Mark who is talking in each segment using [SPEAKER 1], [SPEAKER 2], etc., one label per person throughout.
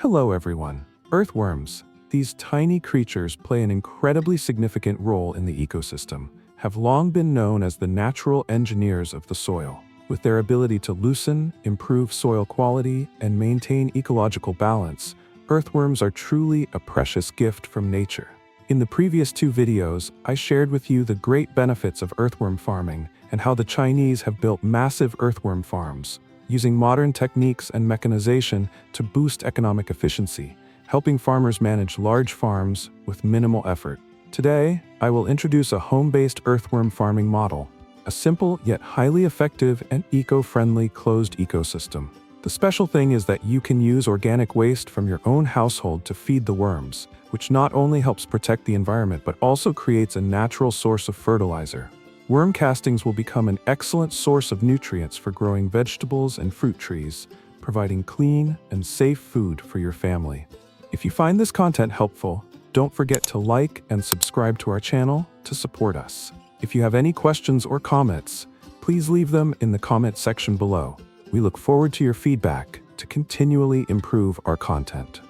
[SPEAKER 1] Hello everyone. Earthworms, these tiny creatures play an incredibly significant role in the ecosystem, have long been known as the natural engineers of the soil. With their ability to loosen, improve soil quality, and maintain ecological balance, earthworms are truly a precious gift from nature. In the previous two videos, I shared with you the great benefits of earthworm farming and how the Chinese have built massive earthworm farms, using modern techniques and mechanization to boost economic efficiency, helping farmers manage large farms with minimal effort. Today, I will introduce a home-based earthworm farming model, a simple yet highly effective and eco-friendly closed ecosystem. The special thing is that you can use organic waste from your own household to feed the worms, which not only helps protect the environment but also creates a natural source of fertilizer. Worm castings will become an excellent source of nutrients for growing vegetables and fruit trees, providing clean and safe food for your family. If you find this content helpful, don't forget to like and subscribe to our channel to support us. If you have any questions or comments, please leave them in the comment section below. We look forward to your feedback to continually improve our content.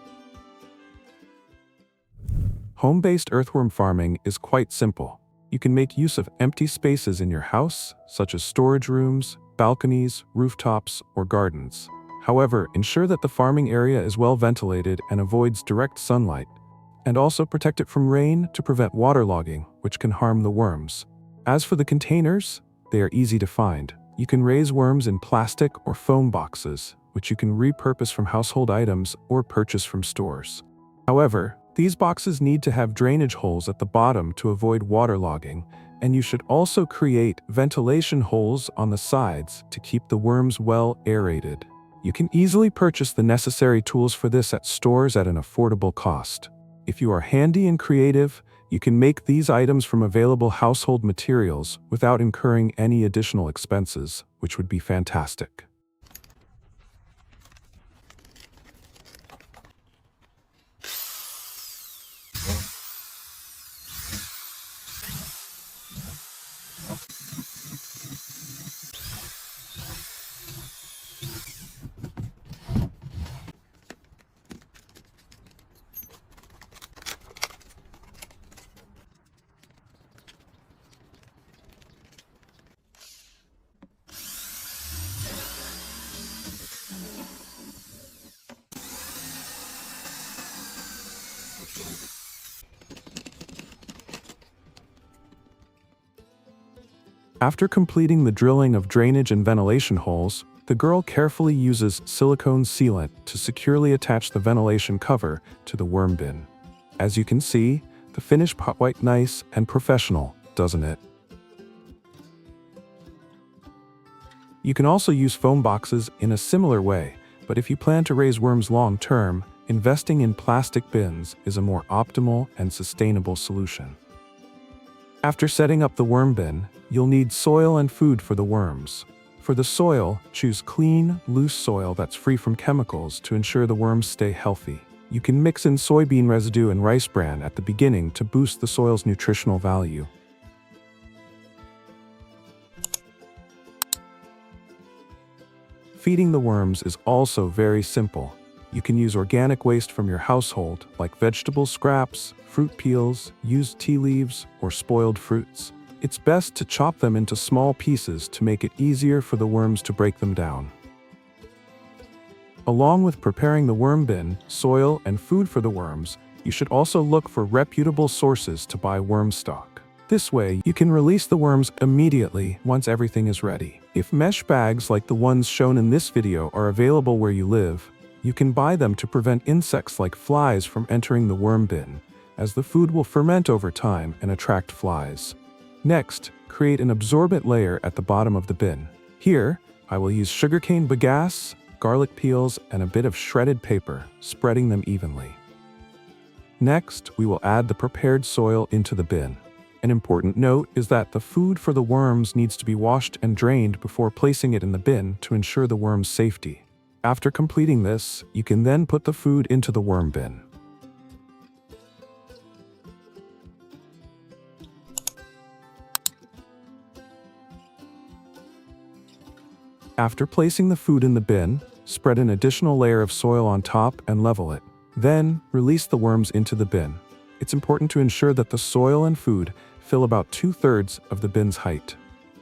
[SPEAKER 1] Home-based earthworm farming is quite simple. You can make use of empty spaces in your house, such as storage rooms, balconies, rooftops, or gardens. However, ensure that the farming area is well ventilated and avoids direct sunlight, and also protect it from rain to prevent waterlogging, which can harm the worms. As for the containers, they are easy to find. You can raise worms in plastic or foam boxes, which you can repurpose from household items or purchase from stores. However, these boxes need to have drainage holes at the bottom to avoid waterlogging, and you should also create ventilation holes on the sides to keep the worms well aerated. You can easily purchase the necessary tools for this at stores at an affordable cost. If you are handy and creative, you can make these items from available household materials without incurring any additional expenses, which would be fantastic. After completing the drilling of drainage and ventilation holes, the girl carefully uses silicone sealant to securely attach the ventilation cover to the worm bin. As you can see, the finish pot quite nice and professional, doesn't it? You can also use foam boxes in a similar way, but if you plan to raise worms long-term, investing in plastic bins is a more optimal and sustainable solution. After setting up the worm bin, you'll need soil and food for the worms. For the soil, choose clean, loose soil that's free from chemicals to ensure the worms stay healthy. You can mix in soybean residue and rice bran at the beginning to boost the soil's nutritional value. Feeding the worms is also very simple. You can use organic waste from your household, like vegetable scraps, fruit peels, used tea leaves, or spoiled fruits. It's best to chop them into small pieces to make it easier for the worms to break them down. Along with preparing the worm bin, soil, and food for the worms, you should also look for reputable sources to buy worm stock. This way, you can release the worms immediately once everything is ready. If mesh bags like the ones shown in this video are available where you live, you can buy them to prevent insects like flies from entering the worm bin, as the food will ferment over time and attract flies. Next, create an absorbent layer at the bottom of the bin. Here, I will use sugarcane bagasse, garlic peels, and a bit of shredded paper, spreading them evenly. Next, we will add the prepared soil into the bin. An important note is that the food for the worms needs to be washed and drained before placing it in the bin to ensure the worm's safety. After completing this, you can then put the food into the worm bin. After placing the food in the bin, Spread an additional layer of soil on top and level it. Then, release the worms into the bin. It's important to ensure that the soil and food fill about 2/3 of the bin's height.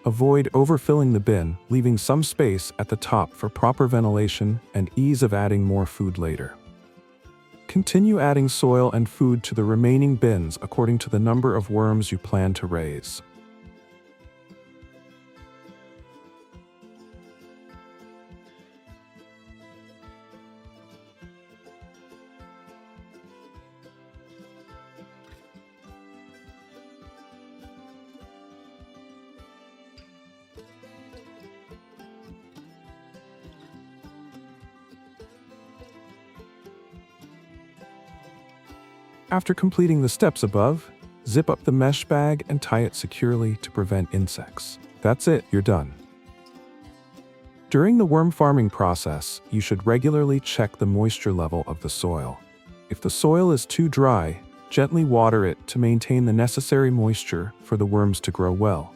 [SPEAKER 1] Avoid overfilling the bin, leaving some space at the top for proper ventilation and ease of adding more food later. Continue adding soil and food to the remaining bins according to the number of worms you plan to raise. After completing the steps above, zip up the mesh bag and tie it securely to prevent insects. That's it, you're done. During the worm farming process, you should regularly check the moisture level of the soil. If the soil is too dry, gently water it to maintain the necessary moisture for the worms to grow well.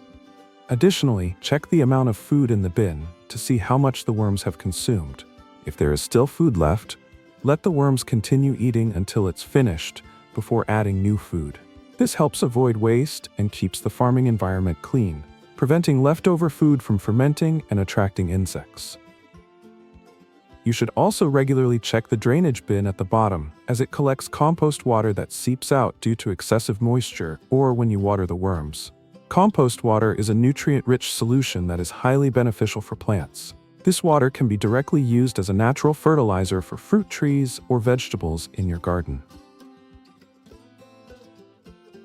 [SPEAKER 1] Additionally, check the amount of food in the bin to see how much the worms have consumed. If there is still food left, let the worms continue eating until it's finished before adding new food. This helps avoid waste and keeps the farming environment clean, preventing leftover food from fermenting and attracting insects. You should also regularly check the drainage bin at the bottom, as it collects compost water that seeps out due to excessive moisture or when you water the worms. Compost water is a nutrient-rich solution that is highly beneficial for plants. This water can be directly used as a natural fertilizer for fruit trees or vegetables in your garden.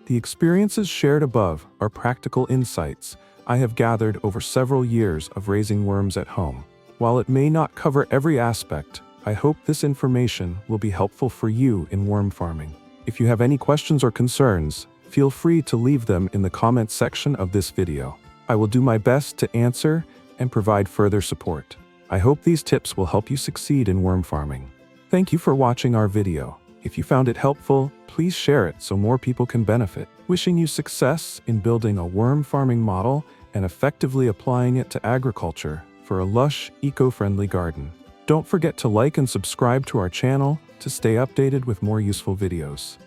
[SPEAKER 1] The experiences shared above are practical insights I have gathered over several years of raising worms at home. While it may not cover every aspect, I hope this information will be helpful for you in worm farming. If you have any questions or concerns, feel free to leave them in the comments section of this video. I will do my best to answer and provide further support. I hope these tips will help you succeed in worm farming. Thank you for watching our video. If you found it helpful, please share it so more people can benefit. Wishing you success in building a worm farming model and effectively applying it to agriculture for a lush, eco-friendly garden. Don't forget to like and subscribe to our channel to stay updated with more useful videos.